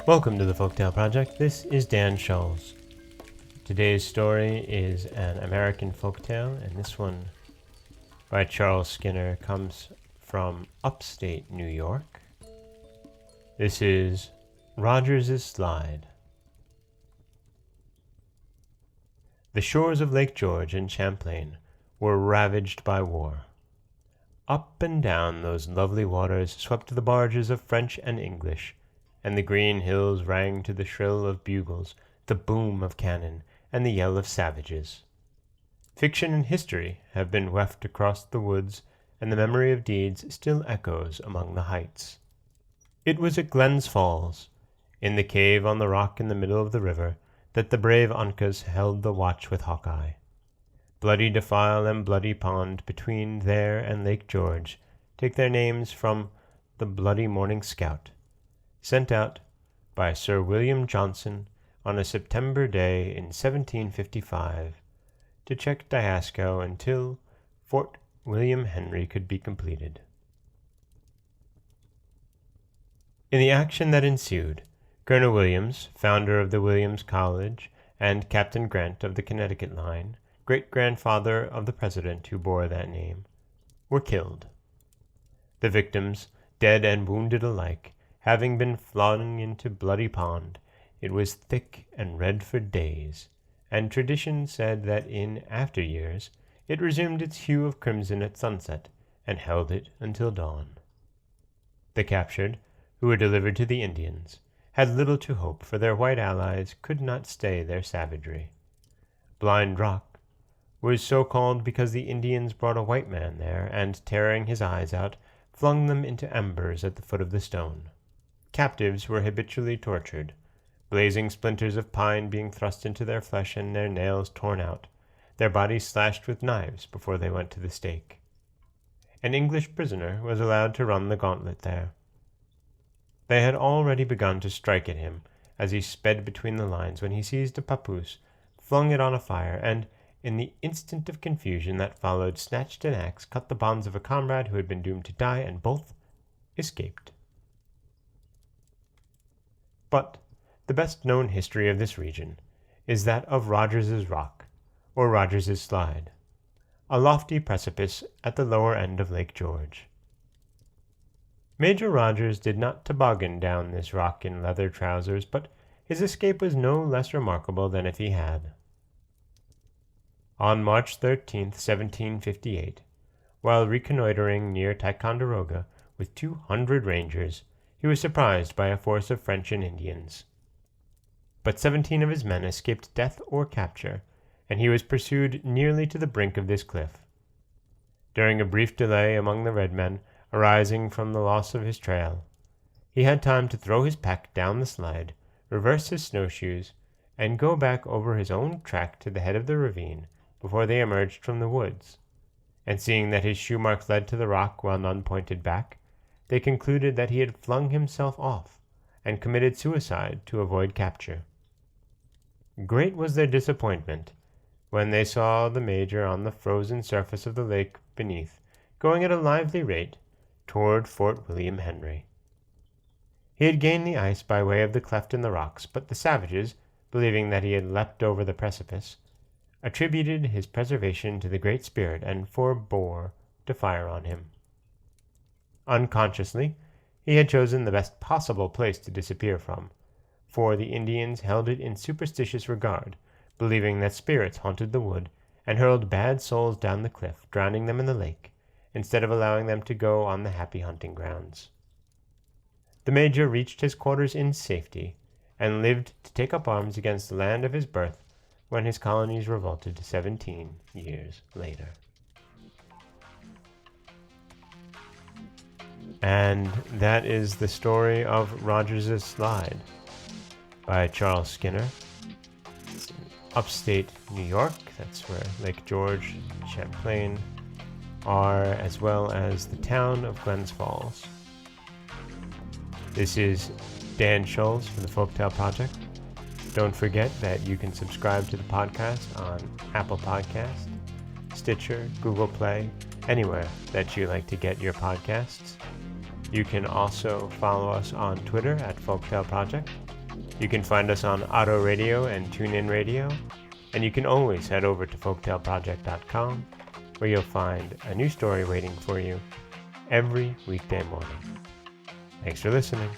Welcome to the Folktale Project. This is Dan Scholes. Today's story is an American folktale, and this one by Charles Skinner comes from upstate New York. This is Rogers' Slide. The shores of Lake George and Champlain were ravaged by war. Up and down those lovely waters swept the barges of French and English, and the green hills rang to the shrill of bugles, the boom of cannon, and the yell of savages. Fiction and history have been weft across the woods, and the memory of deeds still echoes among the heights. It was at Glens Falls, in the cave on the rock in the middle of the river, that the brave Uncas held the watch with Hawkeye. Bloody Defile and Bloody Pond between there and Lake George take their names from the Bloody Morning Scout, sent out by Sir William Johnson on a September day in 1755 to check Diasco until Fort William Henry could be completed. In the action that ensued, Colonel Williams, founder of the Williams College, and Captain Grant of the Connecticut line, great-grandfather of the president who bore that name, were killed. The victims, dead and wounded alike, having been flung into Bloody Pond, it was thick and red for days, and tradition said that in after years it resumed its hue of crimson at sunset, and held it until dawn. The captured, who were delivered to the Indians, had little to hope, for their white allies could not stay their savagery. Blind Rock was so called because the Indians brought a white man there, and, tearing his eyes out, flung them into embers at the foot of the stone. Captives were habitually tortured, blazing splinters of pine being thrust into their flesh and their nails torn out, their bodies slashed with knives before they went to the stake. An English prisoner was allowed to run the gauntlet there. They had already begun to strike at him as he sped between the lines when he seized a papoose, flung it on a fire, and, in the instant of confusion that followed, snatched an axe, cut the bonds of a comrade who had been doomed to die, and both escaped. But the best-known history of this region is that of Rogers' Rock, or Rogers' Slide, a lofty precipice at the lower end of Lake George. Major Rogers did not toboggan down this rock in leather trousers, but his escape was no less remarkable than if he had. On March 13th, 1758, while reconnoitering near Ticonderoga with 200 rangers, he was surprised by a force of French and Indians. But 17 of his men escaped death or capture, and he was pursued nearly to the brink of this cliff. During a brief delay among the red men, arising from the loss of his trail, he had time to throw his pack down the slide, reverse his snowshoes, and go back over his own track to the head of the ravine before they emerged from the woods. And seeing that his shoe marks led to the rock while none pointed back, they concluded that he had flung himself off and committed suicide to avoid capture. Great was their disappointment when they saw the major on the frozen surface of the lake beneath, going at a lively rate toward Fort William Henry. He had gained the ice by way of the cleft in the rocks, but the savages, believing that he had leapt over the precipice, attributed his preservation to the Great Spirit and forbore to fire on him. Unconsciously, he had chosen the best possible place to disappear from, for the Indians held it in superstitious regard, believing that spirits haunted the wood and hurled bad souls down the cliff, drowning them in the lake, instead of allowing them to go on the happy hunting grounds. The major reached his quarters in safety, and lived to take up arms against the land of his birth when his colonies revolted 17 years later. And that is the story of Rogers' Slide by Charles Skinner. It's in upstate New York. That's where Lake George and Champlain are, as well as the town of Glens Falls. This is Dan Scholes from the Folktale Project. Don't forget that you can subscribe to the podcast on Apple Podcasts, Stitcher, Google Play, anywhere that you like to get your podcasts. You can also follow us on Twitter at Folktale Project. You can find us on Auto Radio and TuneIn Radio, and you can always head over to folktaleproject.com, where you'll find a new story waiting for you every weekday morning. Thanks for listening.